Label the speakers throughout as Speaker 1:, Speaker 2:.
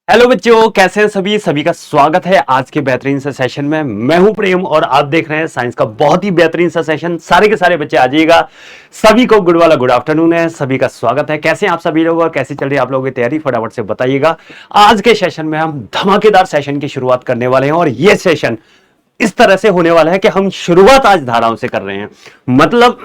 Speaker 1: Hello बच्चों, कैसे हैं सभी सभी का स्वागत है आज के बेहतरीन से सेशन में। मैं हूं प्रेम और आप देख रहे हैं साइंस का बहुत ही बेहतरीन सा सेशन। सारे के सारे बच्चे आ जाइएगा। सभी को गुड वाला गुड आफ्टरनून है, सभी का स्वागत है। कैसे हैं आप सभी लोग और कैसी चल रही है आप लोगों की तैयारी, फटाफट से बताइएगा। आज के सेशन में हम धमाकेदार सेशन की शुरुआत करने वाले हैं और यह सेशन इस तरह से होने वाला है कि हम शुरुआत आज धाराओं से कर रहे हैं। मतलब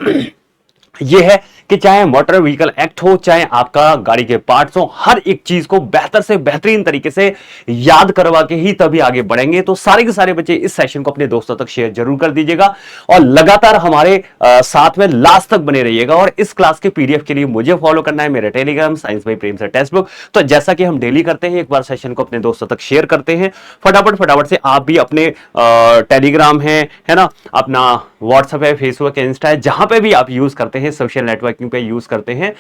Speaker 1: यह है कि चाहे मोटर व्हीकल एक्ट हो, चाहे आपका गाड़ी के पार्ट्स हो, हर एक चीज को बेहतर से बेहतरीन तरीके से याद करवा के ही तभी आगे बढ़ेंगे। तो सारे के सारे बच्चे इस सेशन को अपने दोस्तों तक शेयर जरूर कर दीजिएगा और लगातार हमारे साथ में लास्ट तक बने रहिएगा। और इस क्लास के पीडीएफ के लिए मुझे फॉलो करना है मेरे टेलीग्राम साइंस बाई प्रेम से टेक्स्ट बुक। तो जैसा कि हम डेली करते हैं, एक बार सेशन को अपने दोस्तों तक शेयर करते हैं। फटाफट फटाफट से आप भी अपने टेलीग्राम है ना, अपना व्हाट्सएप है, फेसबुक है, इंस्टा है, जहां पे भी आप यूज करते हैं, सोशल नेटवर्किंग पे यूज करते हैं,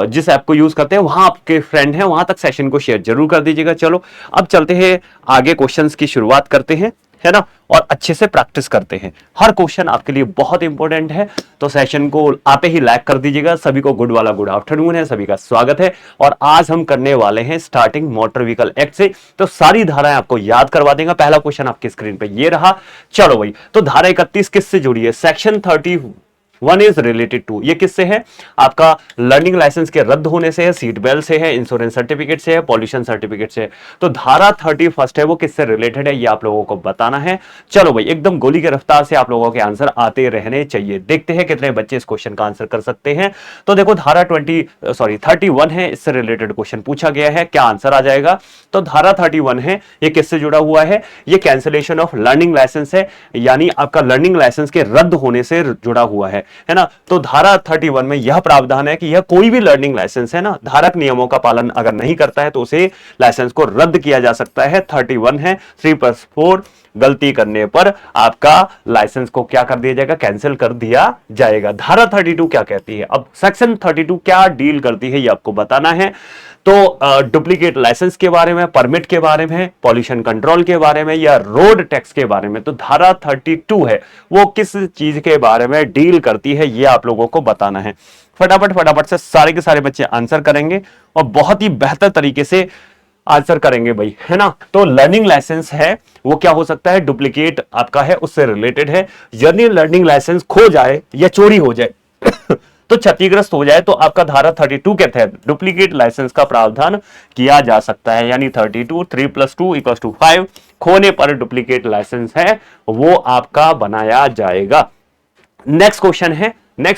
Speaker 1: जिस ऐप को यूज करते हैं वहां आपके फ्रेंड हैं, वहां तक सेशन को शेयर जरूर कर दीजिएगा। चलो अब चलते हैं आगे, क्वेश्चंस की शुरुआत करते हैं, है ना, और अच्छे से प्रैक्टिस करते हैं। हर क्वेश्चन आपके लिए बहुत इंपॉर्टेंट है, तो सेशन को आते ही लाइक कर दीजिएगा। सभी को गुड वाला गुड आफ्टरनून है, सभी का स्वागत है। और आज हम करने वाले हैं स्टार्टिंग मोटर व्हीकल एक्ट से। तो सारी धाराएं आपको याद करवा देंगे। पहला क्वेश्चन आपकी स्क्रीन पे ये रहा। चलो भाई, तो धारा 31 किससे जुड़ी है? सेक्शन 31 इज रिलेटेड टू, ये किससे है? आपका लर्निंग लाइसेंस के रद्द होने से है, सीट बेल्ट से है, इंश्योरेंस सर्टिफिकेट से है, पॉल्यूशन सर्टिफिकेट से है। तो धारा 31 है वो किससे रिलेटेड है, ये आप लोगों को बताना है। चलो भाई, एकदम गोली की रफ्तार से आप लोगों के आंसर आते रहने चाहिए। देखते हैं कितने बच्चे इस क्वेश्चन का आंसर कर सकते हैं। तो देखो, धारा 31 है, इससे रिलेटेड क्वेश्चन पूछा गया है। क्या आंसर आ जाएगा? तो धारा 31 है, ये किससे जुड़ा हुआ है? ये कैंसिलेशन ऑफ लर्निंग लाइसेंस है, यानी आपका लर्निंग लाइसेंस के रद्द होने से जुड़ा हुआ है ना। तो धारा 31 में यह प्रावधान है कि यह कोई भी लर्निंग लाइसेंस है ना, धारक नियमों का पालन अगर नहीं करता है तो उसे लाइसेंस को रद्द किया जा सकता है। 31 है, 3+4 गलती करने पर आपका लाइसेंस को क्या कर दिया जाएगा? कैंसिल कर दिया जाएगा। धारा 32 क्या कहती है? अब सेक्शन 32 क्या डील करती है ये आपको बताना है। तो डुप्लीकेट लाइसेंस के बारे में, परमिट के बारे में, पॉल्यूशन कंट्रोल के बारे में या रोड टैक्स के बारे में। तो धारा 32 है वो किस चीज के बारे में डील करती है ये आप लोगों को बताना है। फटाफट फटाफट से सारे के सारे बच्चे आंसर करेंगे और बहुत ही बेहतर तरीके से आंसर करेंगे भाई, है ना। तो लर्निंग लाइसेंस है वो क्या हो सकता है? डुप्लीकेट आपका है, उससे रिलेटेड है। यदि लर्निंग लाइसेंस खो जाए या चोरी हो जाए तो क्षतिग्रस्त हो जाए तो आपका धारा 32 के तहत डुप्लीकेट लाइसेंस का प्रावधान किया जा सकता है। यानी 32 3+2=5 खोने पर डुप्लीकेट लाइसेंस है वो आपका बनाया जाएगा। नेक्स्ट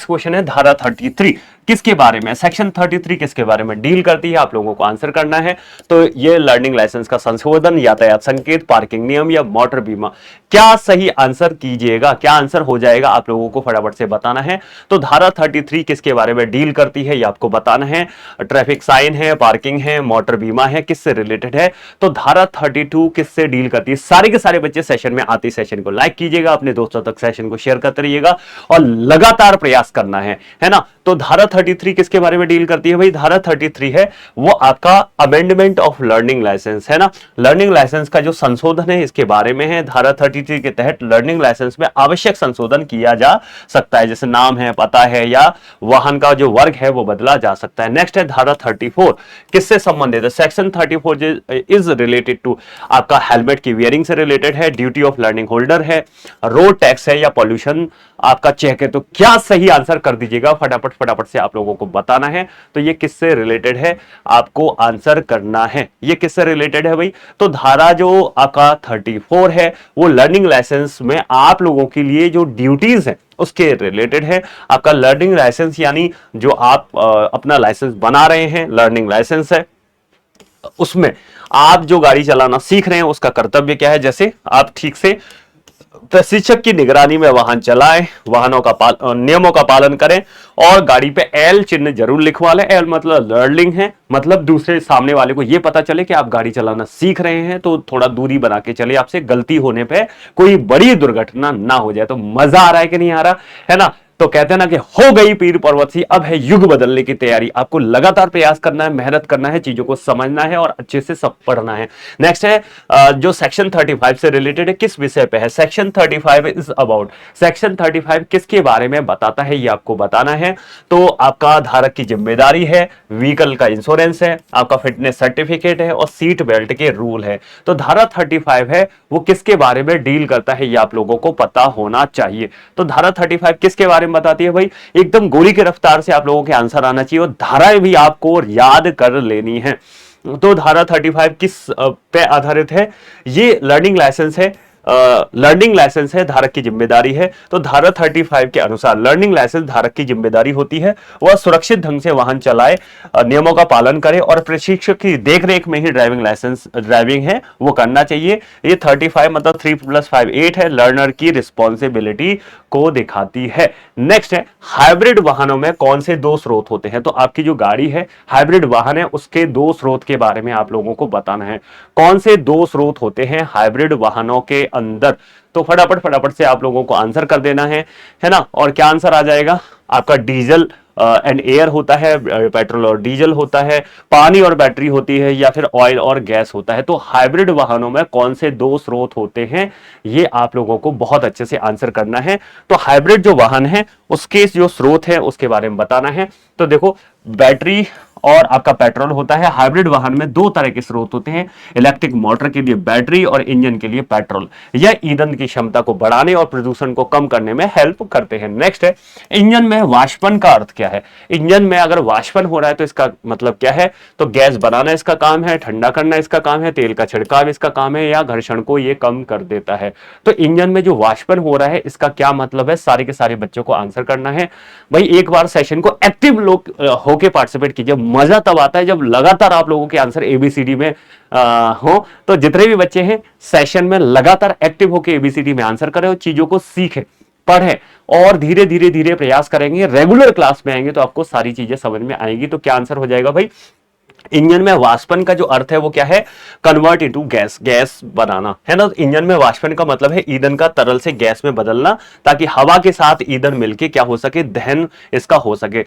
Speaker 1: क्वेश्चन है धारा 33 किसके बारे में? सेक्शन 33 किसके बारे में डील करती है? आप लोगों को आंसर करना है। तो ये लर्निंग लाइसेंस का संशोधन, यातायात संकेत, पार्किंग नियम या मोटर बीमा। क्या सही आंसर कीजिएगा, क्या आंसर हो जाएगा आप लोगों को फटाफट से बताना है। तो धारा 33 किसके बारे में डील करती है ये आपको बताना है। ट्रैफिक साइन है, पार्किंग है, मोटर बीमा है, किससे रिलेटेड है? तो धारा 32 किससे डील करती है? सारे के सारे बच्चे सेशन में आते सेशन को लाइक कीजिएगा, अपने दोस्तों तक सेशन को शेयर करते रहिएगा और लगातार प्रयास करना है ना। तो धारा 33 किसके बारे में डील करती है भाई? धारा 33 है वो आपका अमेंडमेंट ऑफ लर्निंग लाइसेंस, है ना। लर्निंग लाइसेंस का जो संशोधन है इसके बारे में है। धारा 33 के तहत लर्निंग लाइसेंस में आवश्यक संशोधन किया जा सकता है, जैसे नाम है, पता है या वाहन का जो वर्ग है वो बदला जा सकता है। नेक्स्ट है धारा 34 किससे संबंधित है? सेक्शन 34 इज रिलेटेड टू आपका हेलमेट की वियरिंग से रिलेटेड है, ड्यूटी ऑफ लर्निंग होल्डर है, रोड टैक्स है या पॉल्यूशन आपका चेक है। तो क्या सही आंसर कर दीजिएगा फटाफट फटाफट से आप लोगों को बताना है। तो ये किससे रिलेटेड है आपको आंसर करना है। ये किससे रिलेटेड है भाई? तो धारा जो आपका 34 है वो लर्निंग लाइसेंस में आप लोगों के लिए जो ड्यूटीज है उसके रिलेटेड है। आपका लर्निंग लाइसेंस यानी जो आप अपना लाइसेंस बना रहे हैं, लर्निंग लाइसेंस है, उसमें आप जो गाड़ी चलाना सीख रहे हैं उसका कर्तव्य क्या है? जैसे आप ठीक से प्रशिक्षक की निगरानी में वाहन चलाएं, वाहनों का नियमों का पालन करें और गाड़ी पे एल चिन्ह जरूर लिखवा लें। एल मतलब लर्निंग है, मतलब दूसरे सामने वाले को यह पता चले कि आप गाड़ी चलाना सीख रहे हैं, तो थोड़ा दूरी बना के चले, आपसे गलती होने पे कोई बड़ी दुर्घटना ना हो जाए। तो मजा आ रहा है कि नहीं आ रहा, है ना। तो कहते हैं ना कि हो गई पीर पर्वत सी, अब है युग बदलने की तैयारी। आपको लगातार प्रयास करना है, मेहनत करना है, चीजों को समझना है और अच्छे से सब पढ़ना है। नेक्स्ट है जो सेक्शन 35 से रिलेटेड है, किस विषय पे है? सेक्शन 35 इज अबाउट, सेक्शन 35 किसके बारे में बताता है ये आपको बताना है। तो आपका धारक की जिम्मेदारी है, व्हीकल का इंश्योरेंस है, आपका फिटनेस सर्टिफिकेट है और सीट बेल्ट के रूल है। तो धारा 35 है वो किसके बारे में डील करता है ये आप लोगों को पता होना चाहिए। तो धारा 35 किसके बारे में बताती है भाई? एकदम गोली की रफ्तार से आप लोगों के आंसर आना चाहिए और धाराएं भी आपको याद कर लेनी है। तो धारा 35 किस पे आधारित है? ये लर्निंग लाइसेंस है, लर्निंग लाइसेंस है, धारक की जिम्मेदारी है। तो धारा 35 के अनुसार लर्निंग लाइसेंस धारक की जिम्मेदारी होती है, वह सुरक्षित ढंग से वाहन चलाए, नियमों का पालन करे और प्रशिक्षक की देखरेख में ही ड्राइविंग लाइसेंस ड्राइविंग है वो करना चाहिए। ये 35 मतलब 3+5 8 है, लर्नर की रिस्पॉन्सिबिलिटी को दिखाती है। नेक्स्ट है हाइब्रिड वाहनों में कौन से दो स्रोत होते हैं? तो आपकी जो गाड़ी है हाइब्रिड वाहन है, उसके दो स्रोत के बारे में आप लोगों को बताना है। कौन से दो स्रोत होते हैं हाइब्रिड वाहनों के अंदर? तो फटाफट फटाफट से आप लोगों को आंसर कर देना है ना। और क्या आंसर आ जाएगा आपका? डीजल एंड एयर होता है, पेट्रोल और डीजल होता है, पानी और बैटरी होती है, या फिर ऑयल और गैस होता है। तो हाइब्रिड वाहनों में कौन से दो स्रोत होते हैं ये आप लोगों को बहुत अच्छे से आंसर करना है। तो हाइब्रिड जो वाहन है उसके जो स्रोत है उसके बारे में बताना है। तो देखो बैटरी और आपका पेट्रोल होता है। हाइब्रिड वाहन में दो तरह के स्रोत होते हैं, इलेक्ट्रिक मोटर के लिए बैटरी और इंजन के लिए पेट्रोल। यह ईंधन की क्षमता को बढ़ाने और प्रदूषण को कम करने में हेल्प करते हैं। नेक्स्ट है इंजन में वाष्पन का अर्थ क्या है? इंजन में अगर वाष्पन हो रहा है तो इसका मतलब क्या है? तो गैस बनाना इसका काम है, ठंडा करना इसका काम है, तेल का छिड़काव इसका काम है, या घर्षण को यह कम कर देता है। तो इंजन में जो वाष्पन हो रहा है इसका क्या मतलब है? सारे के सारे बच्चों को आंसर करना है भाई। एक बार सेशन को एक्टिव लोग होके पार्टिसिपेट कीजिए। मजा तब आता है जब लगातार आप लोगों के आंसर एबीसीडी में हो। तो जितने भी बच्चे हैं सेशन में लगातार एक्टिव होकर एबीसीडी में आंसर करें और चीजों को सीखें, पढ़ें और धीरे धीरे धीरे प्रयास करेंगे, रेगुलर क्लास में आएंगे तो आपको सारी चीजें समझ में आएंगी। तो क्या आंसर हो जाएगा भाई? इंजन में वाष्पन का जो अर्थ है वो क्या है? कन्वर्ट इनटू गैस, गैस बनाना है ना। इंजन में वाष्पन का मतलब है ईंधन का तरल से गैस में बदलना, ताकि हवा के साथ ईंधन मिलके क्या हो सके? दहन इसका हो सके।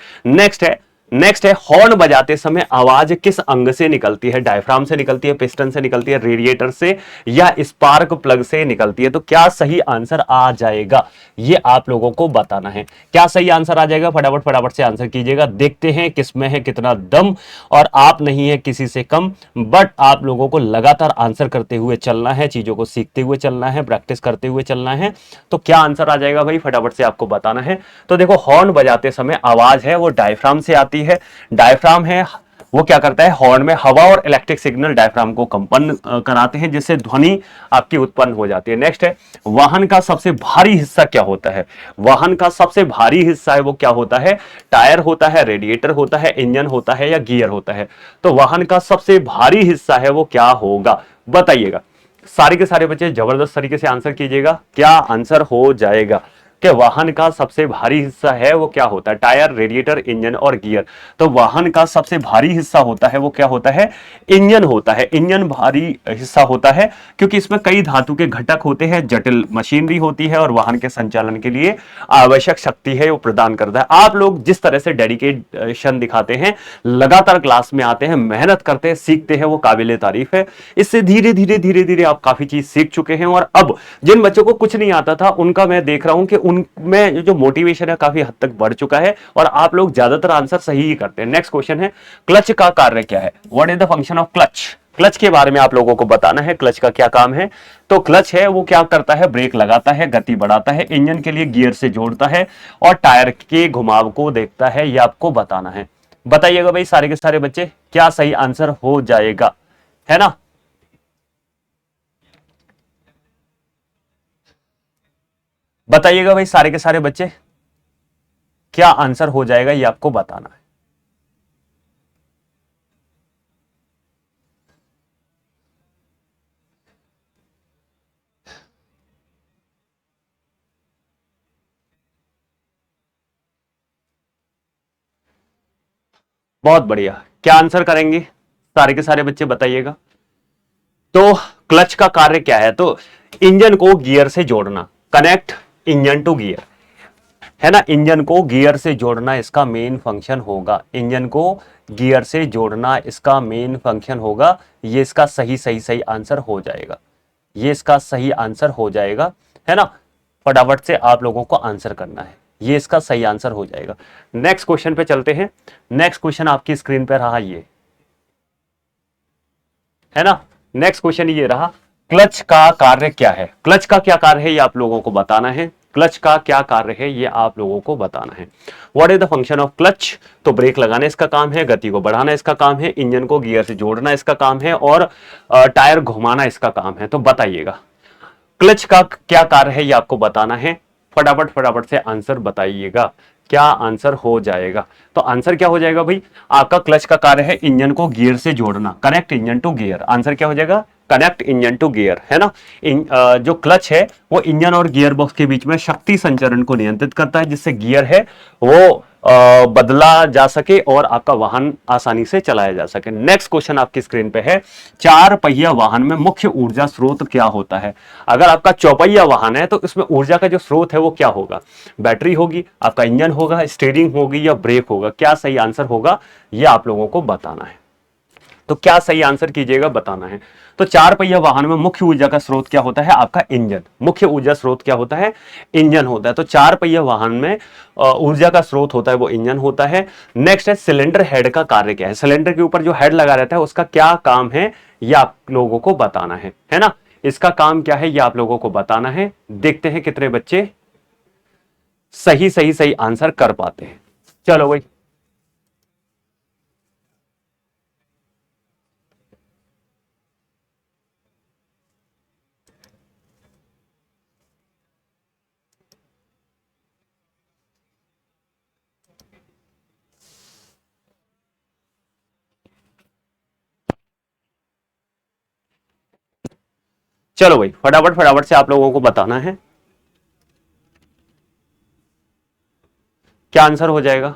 Speaker 1: नेक्स्ट है हॉर्न बजाते समय आवाज किस अंग से निकलती है? डायफ्राम से निकलती है, पिस्टन से निकलती है, रेडिएटर से, या स्पार्क प्लग से निकलती है? तो क्या सही आंसर आ जाएगा ये आप लोगों को बताना है। क्या सही आंसर आ जाएगा? फटाफट फटाफट से आंसर कीजिएगा। देखते हैं किसमें है कितना दम। और आप नहीं है किसी से कम, बट आप लोगों को लगातार आंसर करते हुए चलना है, चीजों को सीखते हुए चलना है, प्रैक्टिस करते हुए चलना है। तो क्या आंसर आ जाएगा भाई? फटाफट से आपको बताना है। तो देखो हॉर्न बजाते समय आवाज है वो डायफ्राम से आती है। डायफ्राम है वो क्या करता है? हॉर्न में हवा और इलेक्ट्रिक सिग्नल डायफ्राम को कंपन कराते हैं, जिससे ध्वनि आपकी उत्पन्न हो जाती है। नेक्स्ट है वाहन का सबसे भारी हिस्सा क्या होता है? वाहन का सबसे भारी हिस्सा है वो क्या होता है? टायर होता है, रेडिएटर होता है, इंजन होता है, या गियर होता है? तो वाहन का सबसे भारी हिस्सा है वो क्या होगा? बताइएगा। सारे के सारे बच्चे जबरदस्त तरीके से आंसर कीजिएगा। क्या आंसर हो जाएगा कि वाहन का सबसे भारी हिस्सा है वो क्या होता है? टायर, रेडिएटर, इंजन और गियर। तो वाहन का सबसे भारी हिस्सा होता है वो क्या होता है? इंजन होता है। इंजन भारी हिस्सा होता है क्योंकि इसमें कई धातु के घटक होते हैं, जटिल मशीनरी होती है और वाहन के संचालन के लिए आवश्यक शक्ति है वो प्रदान करता है। आप लोग जिस तरह से डेडिकेशन दिखाते हैं, लगातार क्लास में आते हैं, मेहनत करते हैं, सीखते हैं, वो काबिले तारीफ है। इससे धीरे धीरे धीरे धीरे आप काफी चीज सीख चुके हैं। और अब जिन बच्चों को कुछ नहीं आता था उनका मैं देख रहा हूं कि उनमें जो मोटिवेशन है काफी हद तक बढ़ चुका है और आप लोग ज्यादातर आंसर सही ही करते हैं। नेक्स्ट क्वेश्चन है क्लच का कार्य क्या है? What is the function of clutch? Clutch के बारे में आप लोगों को बताना है, क्लच का क्या काम है। तो क्लच है वो क्या करता है? ब्रेक लगाता है, गति बढ़ाता है, इंजन के लिए गियर से जोड़ता है और टायर के घुमाव को देखता है। ये आपको बताना है। बताइएगा भाई सारे के सारे बच्चे, क्या सही आंसर हो जाएगा? है ना। बताइएगा भाई सारे के सारे बच्चे, क्या आंसर हो जाएगा ये आपको बताना है। बहुत बढ़िया। क्या आंसर करेंगे सारे के सारे बच्चे? बताइएगा। तो क्लच का कार्य क्या है? तो इंजन को गियर से जोड़ना, कनेक्ट इंजन टू गियर, है ना। इंजन को गियर से जोड़ना इसका मेन फंक्शन होगा, इंजन को गियर से जोड़ना इसका मेन फंक्शन होगा। ये इसका सही सही सही आंसर हो जाएगा, ये इसका सही आंसर हो जाएगा, है ना। फटाफट से आप लोगों को आंसर करना है, ये इसका सही आंसर हो जाएगा। नेक्स्ट क्वेश्चन पे चलते हैं। नेक्स्ट क्वेश्चन आपकी स्क्रीन पर रहा, ये है ना। नेक्स्ट क्वेश्चन ये रहा, क्लच का कार्य क्या है। क्लच का क्या कार्य है ये आप लोगों को बताना है, क्लच का क्या कार्य है ये आप लोगों को बताना है। What is the function of clutch. तो ब्रेक लगाना इसका काम है, गति को बढ़ाना इसका काम है, इंजन को गियर से जोड़ना इसका काम है, और टायर घुमाना इसका काम है। तो बताइएगा क्लच का क्या कार्य है ये आपको बताना है। फटाफट फटाफट से आंसर बताइएगा, क्या आंसर हो जाएगा। तो आंसर क्या हो जाएगा भाई, आपका क्लच का कार्य है इंजन को गियर से जोड़ना, connect engine to gear. Answer क्या हो जाएगा, कनेक्ट इंजन टू गियर, है ना। जो क्लच है वो इंजन और गियर बॉक्स के बीच में शक्ति संचरण को नियंत्रित करता है, जिससे गियर है वो बदला जा सके और आपका वाहन आसानी से चलाया जा सके। नेक्स्ट क्वेश्चन आपकी स्क्रीन पे है, चार पहिया वाहन में मुख्य ऊर्जा स्रोत क्या होता है। अगर आपका चौपहिया वाहन है तो इसमें ऊर्जा का जो स्रोत है वो क्या होगा, बैटरी होगी, आपका इंजन होगा, स्टीयरिंग होगी, या ब्रेक होगा। क्या सही आंसर होगा ये आप लोगों को बताना है। तो क्या सही आंसर कीजिएगा, बताना है। तो चार पहिया वाहन में मुख्य ऊर्जा का स्रोत क्या होता है, आपका इंजन। मुख्य ऊर्जा स्रोत क्या होता है, इंजन होता है। तो चार पहिया वाहन में ऊर्जा का स्रोत होता है वो इंजन होता है। नेक्स्ट है सिलेंडर हेड का कार्य क्या है। सिलेंडर के ऊपर जो हेड लगा रहता है उसका क्या काम है ये आप लोगों को बताना है ना। इसका काम क्या है ये आप लोगों को बताना है। देखते हैं कितने बच्चे सही सही सही आंसर कर पाते हैं। चलो भाई, चलो भाई फटाफट फटाफट से आप लोगों को बताना है क्या आंसर हो जाएगा।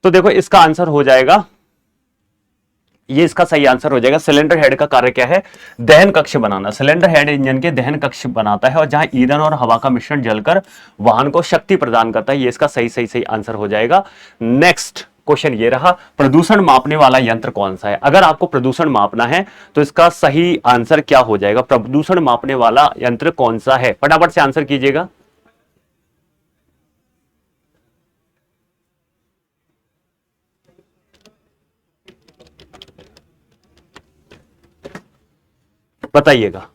Speaker 1: तो देखो इसका आंसर हो जाएगा, ये इसका सही आंसर हो जाएगा। सिलेंडर हेड का कार्य क्या है, दहन कक्ष बनाना। सिलेंडर हेड इंजन के दहन कक्ष बनाता है और जहां ईंधन और हवा का मिश्रण जलकर वाहन को शक्ति प्रदान करता है। ये इसका सही सही सही आंसर हो जाएगा। नेक्स्ट क्वेश्चन ये रहा, प्रदूषण मापने वाला यंत्र कौन सा है। अगर आपको प्रदूषण मापना है तो इसका सही आंसर क्या हो जाएगा, प्रदूषण मापने वाला यंत्र कौन सा है। फटाफट से आंसर कीजिएगा। बताइएगा।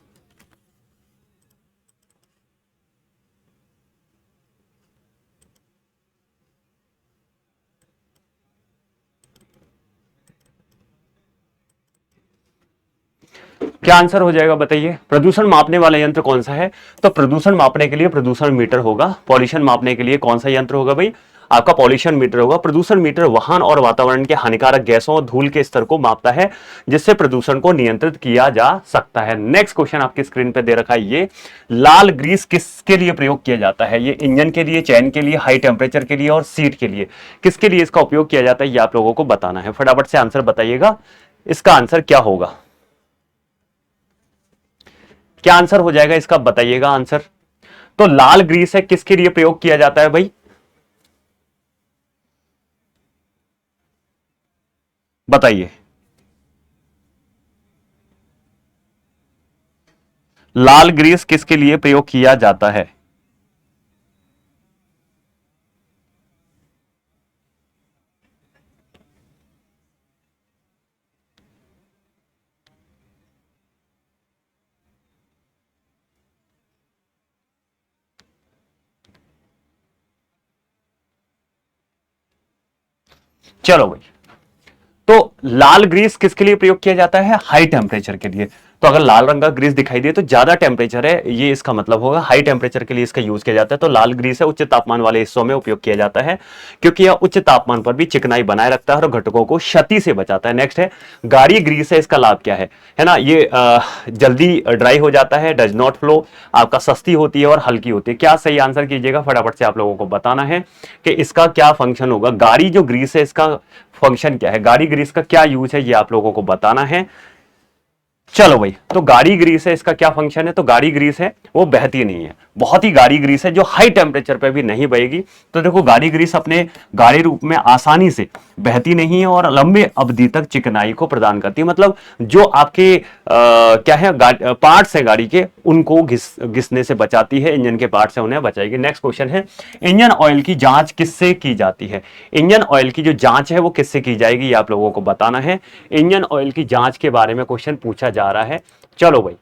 Speaker 1: क्या आंसर हो जाएगा बताइए, प्रदूषण मापने वाला यंत्र कौन सा है। तो प्रदूषण मापने के लिए प्रदूषण मीटर होगा। पॉल्यूशन मापने के लिए कौन सा यंत्र होगा भाई, आपका पॉल्यूशन मीटर होगा। प्रदूषण मीटर वाहन और वातावरण के हानिकारक गैसों और धूल के स्तर को मापता है, जिससे प्रदूषण को नियंत्रित किया जा सकता है। नेक्स्ट क्वेश्चन आपकी स्क्रीन पे दे रखा है, ये लाल ग्रीस किसके लिए प्रयोग किया जाता है। ये इंजन के लिए, चैन के लिए, हाई टेम्परेचर के लिए और सीट के लिए, किसके लिए इसका उपयोग किया जाता है ये आप लोगों को बताना है। फटाफट से आंसर बताइएगा, इसका आंसर क्या होगा, क्या आंसर हो जाएगा इसका, बताइएगा आंसर। तो लाल ग्रीस है किसके लिए प्रयोग किया जाता है भाई, बताइए। लाल ग्रीस किसके लिए प्रयोग किया जाता है। चलो भाई, तो लाल ग्रीस किसके लिए प्रयोग किया जाता है, हाई टेम्परेचर के लिए। तो अगर लाल रंग का ग्रीस दिखाई दे तो ज्यादा टेम्परेचर है, ये इसका मतलब होगा हाई टेम्परेचर के लिए इसका यूज किया जाता है। तो लाल ग्रीस है उच्च तापमान वाले हिस्सों में उपयोग किया जाता है, क्योंकि यह उच्च तापमान पर भी चिकनाई बनाए रखता है और घटकों को क्षति से बचाता है। नेक्स्ट है गाढ़ी ग्रीस है, इसका लाभ क्या है ना, ये जल्दी ड्राई हो जाता है, डज नॉट फ्लो, आपका सस्ती होती है और हल्की होती है। क्या सही आंसर कीजिएगा, फटाफट से आप लोगों को बताना है कि इसका क्या फंक्शन होगा। गाढ़ी जो ग्रीस है इसका फंक्शन क्या है, गाढ़ी ग्रीस का क्या यूज है, ये आप लोगों को बताना है। चलो भाई, तो गाढ़ी ग्रीस है, इसका क्या फंक्शन है, तो गाढ़ी ग्रीस है वो बहती नहीं है, बहुत ही गाढ़ी ग्रीस है जो हाई टेम्परेचर पे भी नहीं बहेगी। तो देखो गाढ़ी ग्रीस अपने गाढ़े रूप में आसानी से बहती नहीं है और लंबे अवधि तक चिकनाई को प्रदान करती है। मतलब जो आपके क्या है पार्ट्स है गाड़ी के, उनको घिसने से बचाती है, इंजन के पार्ट से उन्हें बचाएगी। नेक्स्ट क्वेश्चन है इंजन ऑयल की जांच किससे की जाती है। इंजन ऑयल की जो जांच है वो किससे की जाएगी, ये आप लोगों को बताना है। इंजन ऑयल की जांच के बारे में क्वेश्चन पूछा जा रहा है। चलो भाई,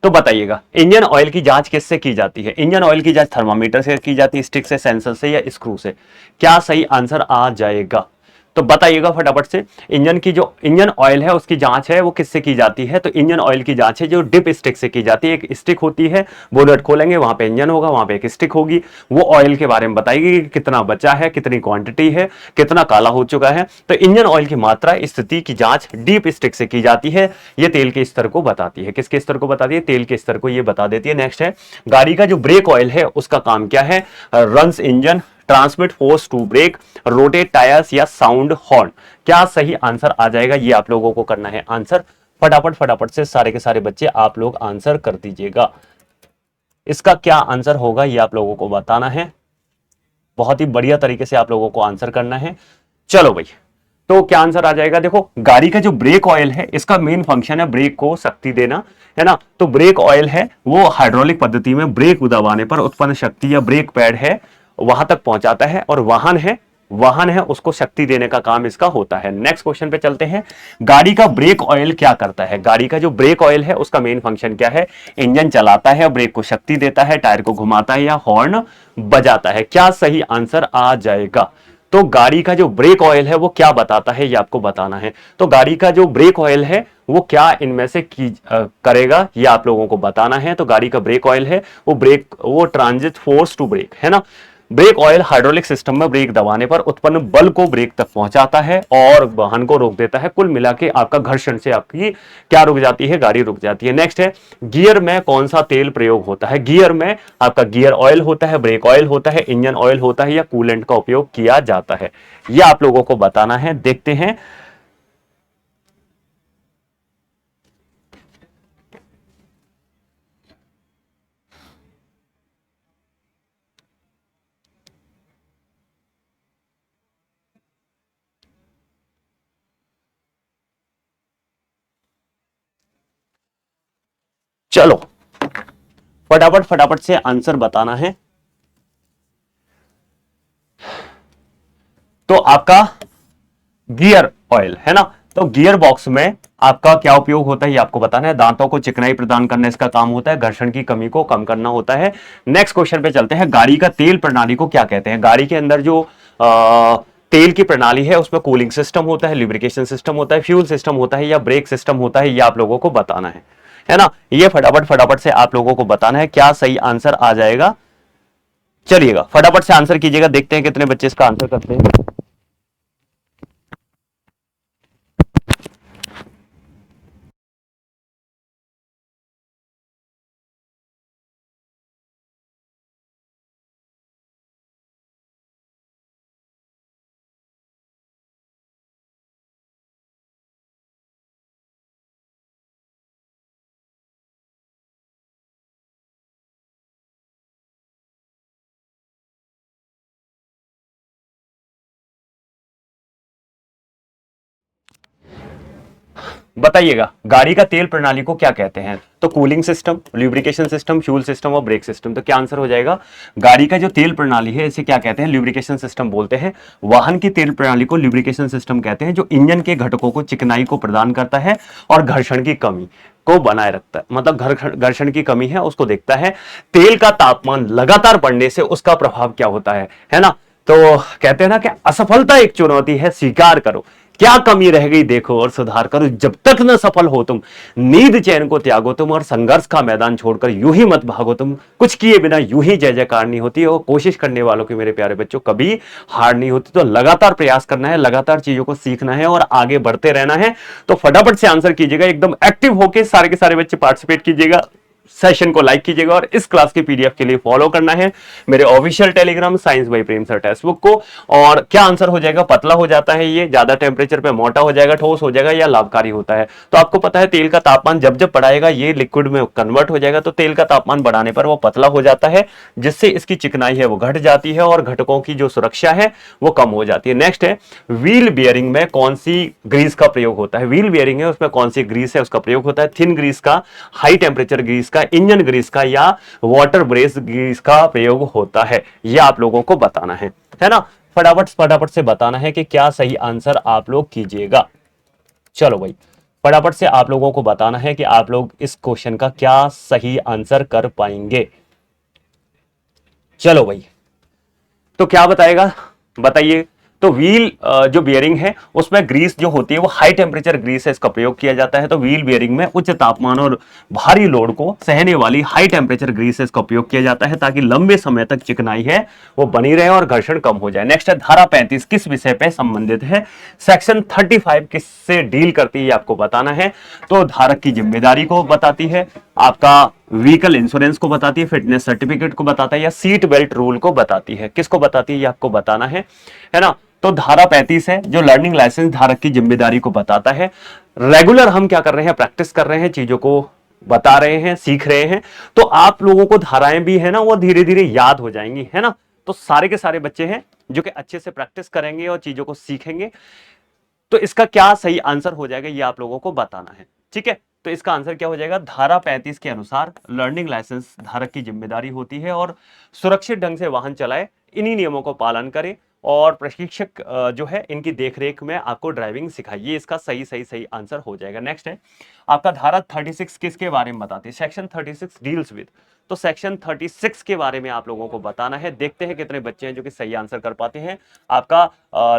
Speaker 1: तो बताइएगा इंजन ऑयल की जांच किससे की जाती है। इंजन ऑयल की जांच थर्मामीटर से की जाती है, स्टिक से, सेंसर से या स्क्रू से। क्या सही आंसर आ जाएगा, तो बताइएगा फटाफट से। इंजन की जो इंजन ऑयल है उसकी जांच है वो किससे की जाती है, तो इंजन ऑयल की जांच है जो डिप स्टिक से की जाती है। एक स्टिक होती है, बोनट खोलेंगे वहां पे इंजन होगा, वहां पे एक स्टिक होगी, वो ऑयल के बारे में बताएगी कि कितना बचा है, कितनी क्वांटिटी है, कितना काला हो चुका है। तो इंजन ऑयल की मात्रा स्थिति की जांच डीप स्टिक से की जाती है। ये तेल के स्तर को बताती है, किसके स्तर को बताती है, तेल के स्तर को ये बता देती है। नेक्स्ट है गाड़ी का जो ब्रेक ऑयल है उसका काम क्या है, runs engine, transmit force to brake, rotate tyres या साउंड हॉर्न। क्या सही आंसर आ जाएगा, ये आप लोगों को करना है आंसर। फटाफट फटाफट से सारे के सारे बच्चे आप लोग आंसर कर दीजिएगा। इसका क्या आंसर होगा ये आप लोगों को बताना है, बहुत ही बढ़िया तरीके से आप लोगों को आंसर करना है। चलो भाई, तो क्या आंसर आ जाएगा, देखो गाड़ी का जो ब्रेक ऑयल है इसका मेन फंक्शन है ब्रेक को शक्ति देना, है ना। तो ब्रेक ऑयल है वो हाइड्रोलिक पद्धति में ब्रेक दबाने पर उत्पन्न शक्ति या ब्रेक पैड है वहां तक पहुंचाता है, और वाहन है उसको शक्ति देने का काम इसका होता है। नेक्स्ट क्वेश्चन पे चलते हैं, गाड़ी का ब्रेक ऑयल क्या करता है। गाड़ी का जो ब्रेक ऑयल है उसका मेन फंक्शन क्या है, इंजन चलाता है, ब्रेक को शक्ति देता है, टायर को घुमाता है या हॉर्न बजाता है। क्या सही आंसर आ जाएगा, तो गाड़ी का जो ब्रेक ऑयल है वो क्या बताता है ये आपको बताना है। तो गाड़ी का जो ब्रेक ऑयल है वो क्या इनमें से करेगा ये आप लोगों को बताना है। तो गाड़ी का ब्रेक ऑयल है वो ट्रांजिट फोर्स टू ब्रेक, है ना। ब्रेक ऑयल हाइड्रोलिक सिस्टम में ब्रेक दबाने पर उत्पन्न बल को ब्रेक तक पहुंचाता है और वाहन को रोक देता है। कुल मिला के आपका घर्षण से आपकी क्या रुक जाती है, गाड़ी रुक जाती है। नेक्स्ट है गियर में कौन सा तेल प्रयोग होता है। गियर में आपका गियर ऑयल होता है, ब्रेक ऑयल होता है, इंजन ऑयल होता है या कूलेंट का उपयोग किया जाता है, यह आप लोगों को बताना है। देखते हैं, चलो फटाफट फटाफट से आंसर बताना है। तो आपका गियर ऑयल, है ना। तो गियर बॉक्स में आपका क्या उपयोग होता है ये आपको बताना है। दांतों को चिकनाई प्रदान करना इसका काम होता है, घर्षण की कमी को कम करना होता है। नेक्स्ट क्वेश्चन पे चलते हैं, गाड़ी का तेल प्रणाली को क्या कहते हैं। गाड़ी के अंदर जो तेल की प्रणाली है उसमें कूलिंग सिस्टम होता है, लिब्रिकेशन सिस्टम होता है, फ्यूल सिस्टम होता है या ब्रेक सिस्टम होता है, ये आप लोगों को बताना है ना। ये फटाफट फटाफट से आप लोगों को बताना है, क्या सही आंसर आ जाएगा। चलिएगा फटाफट से आंसर कीजिएगा, देखते हैं कितने बच्चे इसका आंसर करते हैं। बताइएगा गाड़ी का तेल प्रणाली को क्या कहते हैं। तो cooling system, lubrication system, fuel system और ब्रेक सिस्टम। तो क्या आंसर हो जाएगा, गाड़ी का जो तेल प्रणाली है इसे क्या कहते हैं, ल्यूब्रिकेशन सिस्टम बोलते हैं। वाहन की तेल प्रणाली को ल्यूब्रिकेशन सिस्टम कहते हैं, जो इंजन के घटकों को चिकनाई को प्रदान करता है और घर्षण की कमी को बनाए रखता है, मतलब घर्षण की कमी है उसको देखता है। तेल का तापमान लगातार बढ़ने से उसका प्रभाव क्या होता है ना। तो कहते हैं ना कि असफलता एक चुनौती है, स्वीकार करो, क्या कमी रह गई देखो और सुधार करो, जब तक न सफल हो तुम, नींद चैन को त्यागो तुम, और संघर्ष का मैदान छोड़कर यूं ही मत भागो तुम, कुछ किए बिना यूं ही जय जयकार नहीं होती। और कोशिश करने वालों के मेरे प्यारे बच्चों कभी हार नहीं होती। तो लगातार प्रयास करना है, लगातार चीजों को सीखना है और आगे बढ़ते रहना है। तो फटाफट से आंसर कीजिएगा, एकदम एक्टिव होकर सारे के सारे बच्चे पार्टिसिपेट कीजिएगा, सेशन को लाइक कीजिएगा, और इस क्लास के पीडीएफ के लिए फॉलो करना है मेरे official Telegram science by Prem sir text book को। और क्या आंसर हो जाएगा, पतला हो जाता है, ये ज्यादा टेम्परेचर पे मोटा हो जाएगा, ठोस हो जाएगा, या लाभकारी होता है। तो आपको पता है तेल का तापमान जब जब बढ़ाएगा ये लिक्विड में कन्वर्ट हो जाएगा, तो तेल का तापमान बढ़ाने पर वो पतला हो जाता है, जिससे इसकी चिकनाई है वो घट जाती है और घटकों की जो सुरक्षा है वो कम हो जाती है। नेक्स्ट है, व्हील बियरिंग में कौन सी ग्रीस का प्रयोग होता है। व्हील बियरिंग है उसमें कौन सी ग्रीस है उसका प्रयोग होता है, थिन ग्रीस का, हाई टेम्परेचर ग्रीस का, इंजन ग्रीस का, या वाटर ब्रेस ग्रीस का प्रयोग होता है। यह आप लोगों को बताना है ना। फटाफट फटाफट से बताना है कि क्या सही आंसर आप लोग कीजिएगा। चलो भाई, फटाफट से आप लोगों को बताना है कि आप लोग इस क्वेश्चन का क्या सही आंसर कर पाएंगे। चलो भाई, तो क्या बताएगा, बताइए। तो व्हील जो बियरिंग है उसमें ग्रीस जो होती है वो हाई टेम्परेचर ग्रीस है, इसका प्रयोग किया जाता है। तो व्हील बियरिंग में उच्च तापमान और भारी लोड को सहने वाली हाई टेम्परेचर ग्रीस है, इसका उपयोग किया जाता है ताकि लंबे समय तक चिकनाई है वो बनी रहे और घर्षण कम हो जाए। नेक्स्ट है, धारा 35 किस विषय पे संबंधित है। सेक्शन 35 किससे डील करती है आपको बताना है। तो धारक की जिम्मेदारी को बताती है, आपका व्हीकल इंश्योरेंस को बताती है, फिटनेस सर्टिफिकेट को बताता है, या सीट बेल्ट रूल को बताती है। किसको बताती है ये आपको बताना है ना। तो धारा 35 है जो लर्निंग लाइसेंस धारक की जिम्मेदारी को बताता है। रेगुलर हम क्या कर रहे हैं, प्रैक्टिस कर रहे हैं, चीजों को बता रहे हैं, सीख रहे हैं, तो आप लोगों को धाराएं भी है ना वो धीरे धीरे याद हो जाएंगी, है ना। तो सारे के सारे बच्चे हैं जो कि अच्छे से प्रैक्टिस करेंगे और चीजों को सीखेंगे। तो इसका क्या सही आंसर हो जाएगा ये आप लोगों को बताना है, ठीक है। तो इसका आंसर क्या हो जाएगा, धारा 35 के अनुसार लर्निंग लाइसेंस धारक की जिम्मेदारी होती है और सुरक्षित ढंग से वाहन चलाए, इन्हीं नियमों को पालन करे और प्रशिक्षक जो है इनकी देखरेख में आपको ड्राइविंग सिखाइए। इसका सही सही सही आंसर हो जाएगा। नेक्स्ट है आपका धारा 36 किसके बारे में बताती है। सेक्शन 36 डील्स विद, तो सेक्शन 36 के बारे में आप लोगों को बताना है। देखते हैं कितने बच्चे हैं जो कि सही आंसर कर पाते हैं। आपका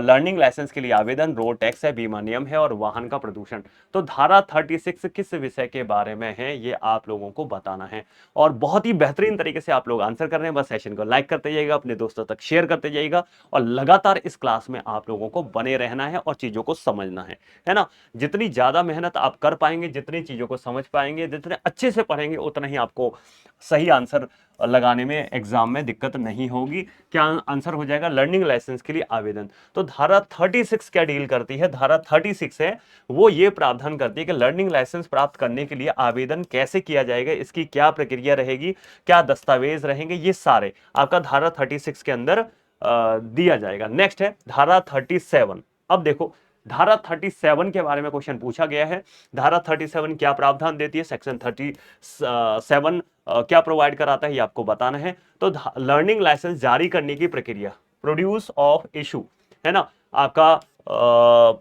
Speaker 1: लर्निंग लाइसेंस के लिए आवेदन, रोड टैक्स है, बीमा नियम है और वाहन का प्रदूषण। तो धारा 36 किस विषय के बारे में है ये आप लोगों को बताना है। और बहुत ही बेहतरीन तरीके से आप लोग आंसर कर रहे हैं। बस सेशन को लाइक करते जाइएगा, अपने दोस्तों तक शेयर करते जाइएगा और लगातार इस क्लास में आप लोगों को बने रहना है और चीजों को समझना है ना। जितनी ज्यादा मेहनत आप कर पाएंगे, जितनी चीजों को समझ पाएंगे, जितने अच्छे से पढ़ेंगे, उतना ही आपको सही आंसर लगाने में एग्जाम में दिक्कत नहीं होगी। क्या आंसर हो जाएगा, लर्निंग लाइसेंस के लिए आवेदन। तो धारा 36 क्या डील करती है, धारा 36 है वो ये प्रावधान करती है कि लर्निंग लाइसेंस प्राप्त करने के लिए आवेदन कैसे किया जाएगा, इसकी क्या प्रक्रिया रहेगी, क्या दस्तावेज रहेंगे, ये सारे आपका धारा 36 के अंदर दिया जाएगा। नेक्स्ट है धारा 37। अब देखो धारा 37 के बारे में क्वेश्चन पूछा गया है। धारा 37 क्या प्रावधान देती है, सेक्शन 37 क्या प्रोवाइड कराता है ये आपको बताना है। तो लर्निंग लाइसेंस जारी करने की प्रक्रिया, प्रोड्यूस ऑफ इशू, है ना, आपका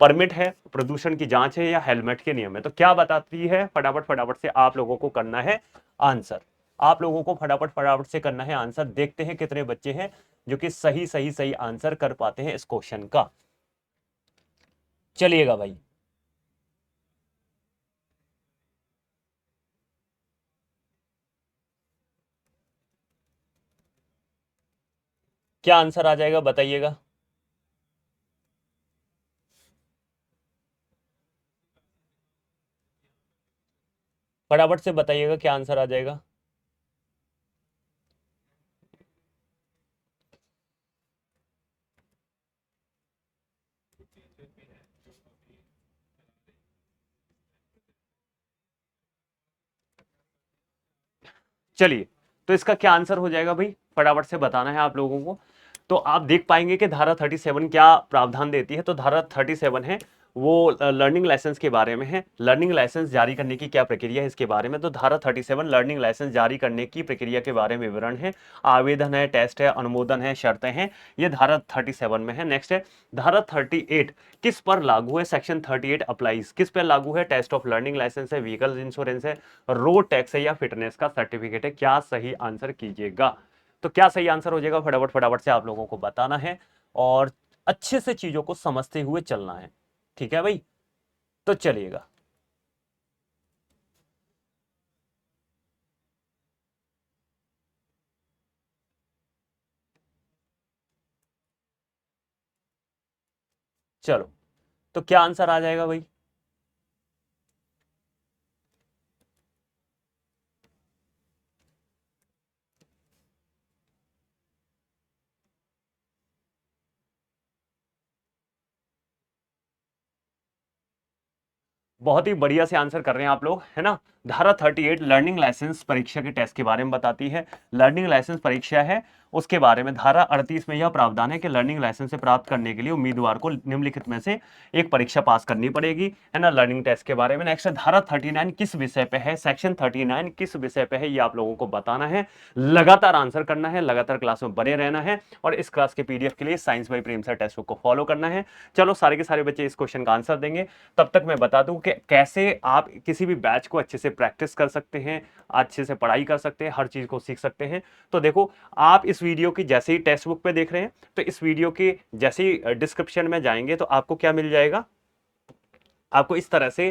Speaker 1: परमिट है, प्रदूषण की जांच है, या हेलमेट के नियम है। तो क्या बताती है, फटाफट फटाफट से आप लोगों को करना है आंसर। आप लोगों को फटाफट फटाफट से करना है आंसर। देखते हैं कितने बच्चे हैं जो कि सही सही सही आंसर कर पाते हैं इस क्वेश्चन का। चलिएगा भाई, क्या आंसर आ जाएगा बताइएगा। फटाफट से बताइएगा क्या आंसर आ जाएगा। चलिए, तो इसका क्या आंसर हो जाएगा भाई, फटाफट से बताना है आप लोगों को। तो आप देख पाएंगे कि धारा 37 क्या प्रावधान देती है। तो धारा 37 है वो लर्निंग लाइसेंस के बारे में है। लर्निंग लाइसेंस जारी करने की क्या प्रक्रिया है इसके बारे में। तो धारा 37 लर्निंग लाइसेंस जारी करने की प्रक्रिया के बारे में विवरण है। आवेदन है, टेस्ट है, अनुमोदन है, शर्तें हैं, ये धारा 37 में है। नेक्स्ट है धारा 38 किस पर लागू है। सेक्शन 38 अप्लाईज किस पर लागू है, टेस्ट ऑफ लर्निंग लाइसेंस है, व्हीकल इंश्योरेंस है, रोड टैक्स है, या फिटनेस का सर्टिफिकेट है। क्या सही आंसर कीजिएगा। तो क्या सही आंसर हो जाएगा, फटाफट फटाफट से आप लोगों को बताना है। और अच्छे से चीजों को समझते हुए चलना है। ठीक है भाई, तो चलिएगा। चलो, तो क्या आंसर आ जाएगा भाई? बहुत ही बढ़िया से आंसर कर रहे हैं आप लोग, है ना। धारा 38 लर्निंग लाइसेंस परीक्षा के टेस्ट के बारे में बताती है। लर्निंग लाइसेंस परीक्षा है, उसके बारे में धारा 38 में यह प्रावधान है कि लर्निंग लाइसेंस से प्राप्त करने के लिए उम्मीदवार को निम्नलिखित में से एक परीक्षा पास करनी पड़ेगी, है ना। लर्निंग टेस्ट के बारे में। नेक्स्ट, धारा 39 किस विषय पे है, सेक्शन 39 किस विषय पे है, ये आप लोगों को बताना है। लगातार आंसर करना है, लगातार क्लास में बने रहना है, और इस क्लास के पीडीएफ के लिए science by Prem sir text book को फॉलो करना है। चलो, सारे के सारे बच्चे इस क्वेश्चन का आंसर देंगे। तब तक मैं बता दूं कि कैसे आप किसी भी बैच को अच्छे से प्रैक्टिस कर सकते हैं, अच्छे से पढ़ाई कर सकते हैं, हर चीज को सीख सकते हैं। तो देखो, आप इस वीडियो की जैसे ही टेक्स्ट बुक पे देख रहे हैं, तो इस वीडियो के जैसे ही डिस्क्रिप्शन में जाएंगे तो आपको क्या मिल जाएगा, आपको इस तरह से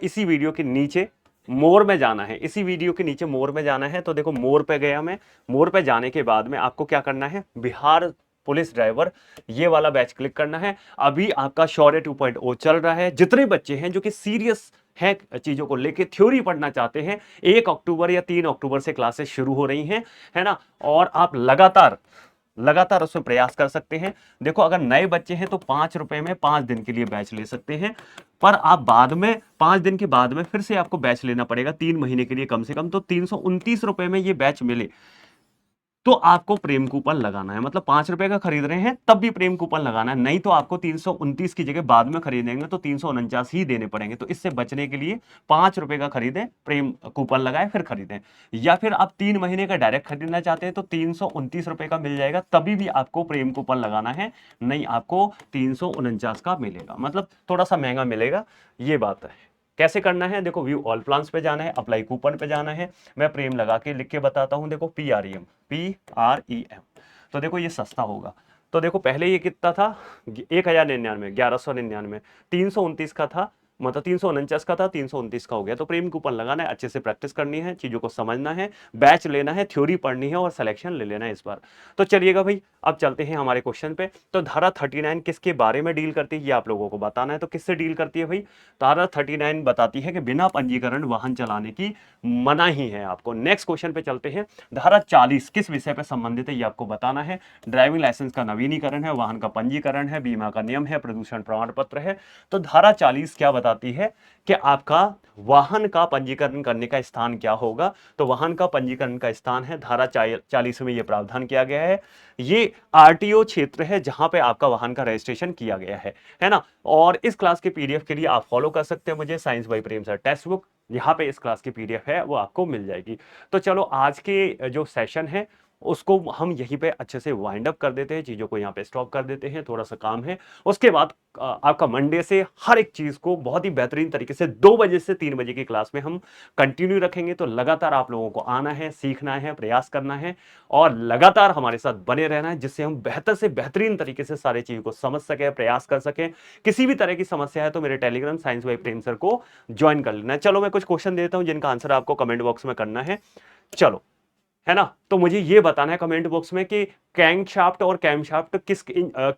Speaker 1: इसी वीडियो के नीचे मोर में जाना है। इसी वीडियो के नीचे मोर में जाना है। तो देखो, मोर पे गया मैं। मोर पे जाने के बाद में आपको क्या करना है, बिहार पुलिस ड्राइवर, ये वाला बैच क्लिक करना है। अभी आपका शौर्य 2.0 चल रहा है। जितने बच्चे हैं जो कि सीरियस है चीजों को लेके, थ्योरी पढ़ना चाहते हैं, 1 अक्टूबर या 3 अक्टूबर से क्लासेस शुरू हो रही हैं, है ना। और आप लगातार लगातार उसमें प्रयास कर सकते हैं। देखो, अगर नए बच्चे हैं तो 5 रुपए में 5 दिन के लिए बैच ले सकते हैं, पर आप बाद में 5 दिन के बाद में फिर से आपको बैच लेना पड़ेगा 3 महीने के लिए कम से कम। तो 329 रुपए में ये बैच मिले तो आपको प्रेम कूपन लगाना है। मतलब 5 रुपए का खरीद रहे हैं तब भी प्रेम कूपन लगाना है, नहीं तो आपको 329 की जगह बाद में खरीदेंगे तो 349 ही देने पड़ेंगे। तो इससे बचने के लिए 5 रुपए का खरीदें, प्रेम कूपन लगाए फिर खरीदें। या फिर आप 3 महीने का डायरेक्ट खरीदना चाहते हैं तो 329 रुपए का मिल जाएगा, तभी भी आपको प्रेम कूपन लगाना है, नहीं आपको 349 का मिलेगा। मतलब थोड़ा सा महंगा मिलेगा, ये बात है। कैसे करना है, देखो, व्यू ऑल प्लान्स पे जाना है, अप्लाई कूपन पे जाना है। मैं प्रेम लगा के लिख के बताता हूं। देखो, PREM। तो देखो, ये सस्ता होगा। तो देखो, पहले ये कितना था, 1099, 1199, 329 का था, मतलब 349 का था, 329 का हो गया। तो प्रेम कूपन लगाना है, अच्छे से प्रैक्टिस करनी है, चीजों को समझना है, बैच लेना है, थ्योरी पढ़नी है और सिलेक्शन ले लेना है इस बार। तो चलिएगा भाई, अब चलते हैं हमारे क्वेश्चन पे। तो धारा 39 किसके बारे में डील करती है, ये आप लोगों को बताना है। तो किससे डील करती है भाई? धारा 39 बताती है कि बिना पंजीकरण वाहन चलाने की मनाही है आपको। नेक्स्ट क्वेश्चन पे चलते हैं। धारा 40 किस विषय पे संबंधित है, ये आपको बताना है। ड्राइविंग लाइसेंस का नवीनीकरण है, वाहन का पंजीकरण है, बीमा का नियम है, प्रदूषण प्रमाण पत्र है। तो धारा 40 क्या बताती है कि आपका वाहन का पंजीकरण करने का स्थान क्या होगा। तो वाहन का पंजीकरण का स्थान है, धारा 40 में यह प्रावधान किया गया है, ये आरटीओ क्षेत्र है जहां पे आपका वाहन का रजिस्ट्रेशन किया गया है ना। और इस क्लास के पीडीएफ के लिए आप फॉलो कर सकते हैं मुझे, science by Prem sir text book, यहाँ पे इस क्लास की पीडीएफ है वो आपको मिल जाएगी। तो चलो, आज के जो सेशन है उसको हम यहीं पे अच्छे से वाइंड अप कर देते हैं, चीजों को यहाँ पे स्टॉप कर देते हैं, थोड़ा सा काम है। उसके बाद आपका मंडे से हर एक चीज को बहुत ही बेहतरीन तरीके से 2 बजे से 3 बजे की क्लास में हम कंटिन्यू रखेंगे। तो लगातार आप लोगों को आना है, सीखना है, प्रयास करना है और लगातार हमारे साथ बने रहना है, जिससे हम बेहतर से बेहतरीन तरीके से सारी चीजों को समझ सके, प्रयास कर सके। किसी भी तरह की समस्या है तो मेरे Telegram science by Prem sir को ज्वाइन कर लेना है। चलो, मैं कुछ क्वेश्चन देता हूं जिनका आंसर आपको कमेंट बॉक्स में करना है। चलो, है ना। तो मुझे ये बताना है कमेंट बॉक्स में कि कैंगशाफ्ट और कैमशाफ्ट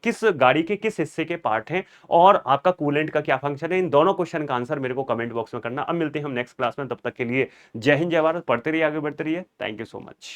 Speaker 1: किस गाड़ी के किस हिस्से के पार्ट हैं और आपका कूलेंट का क्या फंक्शन है। इन दोनों क्वेश्चन का आंसर मेरे को कमेंट बॉक्स में करना। अब मिलते हैं हम नेक्स्ट क्लास में, तब तक के लिए जय हिंद, जय भारत। पढ़ते रहिए, आगे बढ़ते रहिए। Thank you so much.